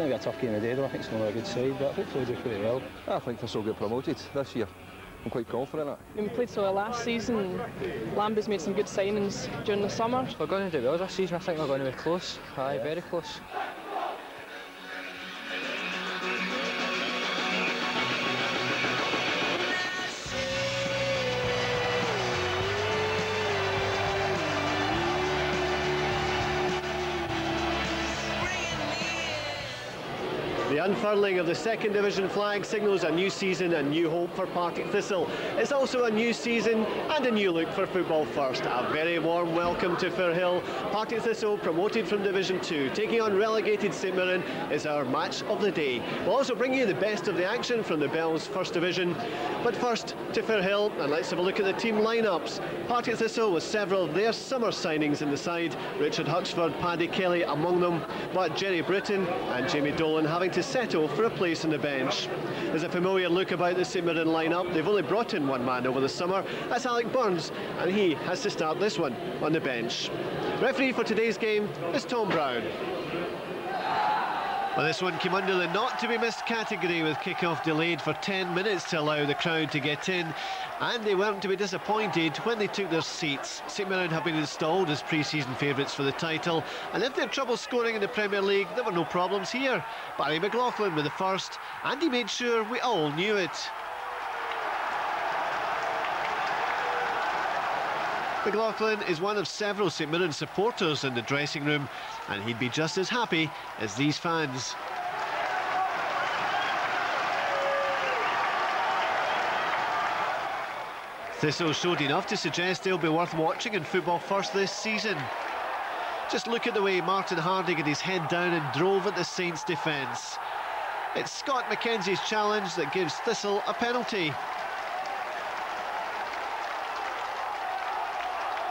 going to be a tough game today though. I think it's not a good side, but hopefully we'll do pretty well. I think Thistle will get promoted this year. I'm quite confident of When we played so well last season, Lambie's made some good signings during the summer. We're going to do well this season. I think we're going to be close. Aye, very close. The unfurling of the second division flag signals a new season and new hope for Partick Thistle. It's also a new season and a new look for Football First. A very warm welcome to Firhill. Partick Thistle promoted from Division 2, taking on relegated St Mirren, is our match of the day. We'll also bring you the best of the action from the Bell's First Division. But first to Firhill, and let's have a look at the team lineups. Partick Thistle with several of their summer signings in the side. Richard Hutchford, Paddy Kelly among them, but Jerry Britton and Jamie Dolan having to settle for a place on the bench. There's a familiar look about the St Mirren lineup. They've only brought in one man over the summer. That's Alec Burns, and he has to start this one on the bench. Referee for today's game is Tom Brown. Well, this one came under the not-to-be-missed category with kick-off delayed for 10 minutes to allow the crowd to get in, and they weren't to be disappointed when they took their seats. St Mirren have been installed as pre-season favourites for the title, and if they had trouble scoring in the Premier League, there were no problems here. Barry McLaughlin with the first, and he made sure we all knew it. McLaughlin is one of several St Mirren supporters in the dressing room, and he'd be just as happy as these fans. Thistle showed enough to suggest they'll be worth watching in Football First this season. Just look at the way Martin Hardy got his head down and drove at the Saints' defence. It's Scott McKenzie's challenge that gives Thistle a penalty.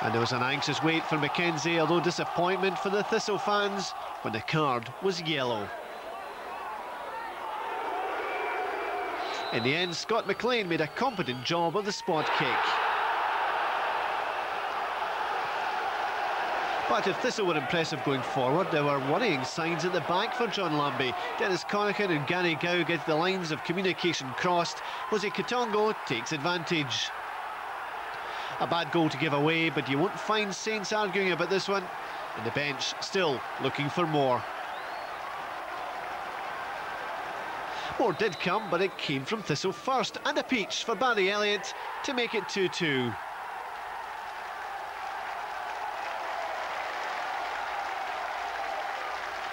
And there was an anxious wait for McKenzie, although disappointment for the Thistle fans when the card was yellow. In the end, Scott McLean made a competent job of the spot kick. But if Thistle were impressive going forward, there were worrying signs at the back for John Lambie. Dennis Connacher and Gary Gow get the lines of communication crossed. Jose Katongo takes advantage. A bad goal to give away, but you won't find Saints arguing about this one. And the bench still looking for more. More did come, but it came from Thistle first. And a peach for Barry Elliot to make it 2-2.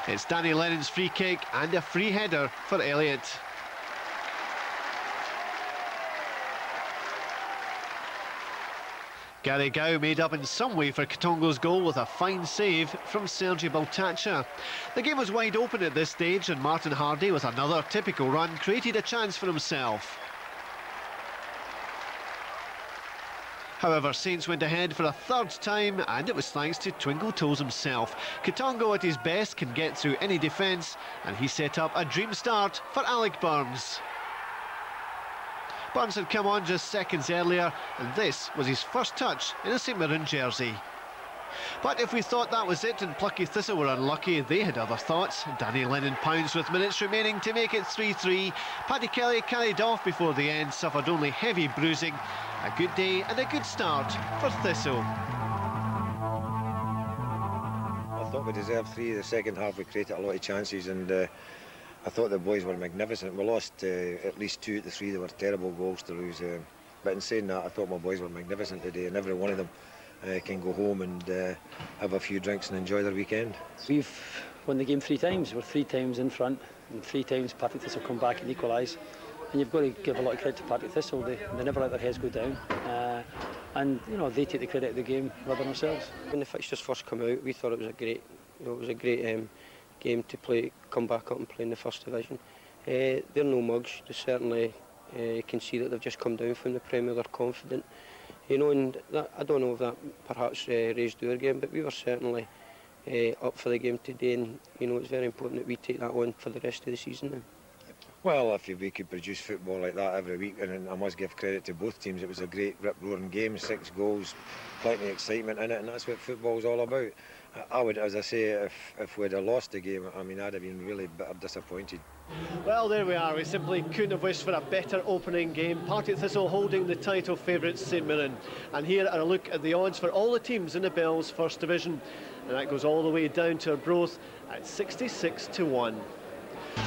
It's Danny Lennon's free kick and a free header for Elliot. Gary Gow made up in some way for Katongo's goal with a fine save from Sergi Baltacha. The game was wide open at this stage, and Martin Hardy, with another typical run, created a chance for himself. However, Saints went ahead for a third time, and it was thanks to Twinkle Toes himself. Katongo at his best can get through any defence, and he set up a dream start for Alec Burns. Burns had come on just seconds earlier, and this was his first touch in a St Mirren jersey. But if we thought that was it and Plucky Thistle were unlucky, they had other thoughts. Danny Lennon pounced with minutes remaining to make it 3-3. Paddy Kelly carried off before the end, suffered only heavy bruising. A good day and a good start for Thistle. I thought we deserved 3. The second half we created a lot of chances, and I thought the boys were magnificent. We lost at least 2 out of the 3. They were terrible goals to lose. But in saying that, I thought my boys were magnificent today, and every one of them can go home and have a few drinks and enjoy their weekend. We've won the game 3 times. We're 3 times in front, and 3 times Partick Thistle come back and equalise. And you've got to give a lot of credit to Partick Thistle. They never let their heads go down, and you know, they take the credit of the game rather than ourselves. When the fixtures first come out, we thought it was a great game to play, come back up and play in the first division. They're no mugs. They certainly can see that they've just come down from the Premier. They're confident, you know, and that, I don't know if that perhaps raised our game, but we were certainly up for the game today, and you know, it's very important that we take that on for the rest of the season now. Well, if we could produce football like that every week, and I must give credit to both teams, it was a great rip-roaring game, 6 goals, plenty of excitement in it, and that's what football's all about. I would, as I say, if we'd have lost the game, I mean, I'd have been really bitter disappointed. Well, there we are. We simply couldn't have wished for a better opening game. Partick Thistle holding the title favourites St Mirren. And here are a look at the odds for all the teams in the Bell's First Division. And that goes all the way down to Arbroath at 66 to 1.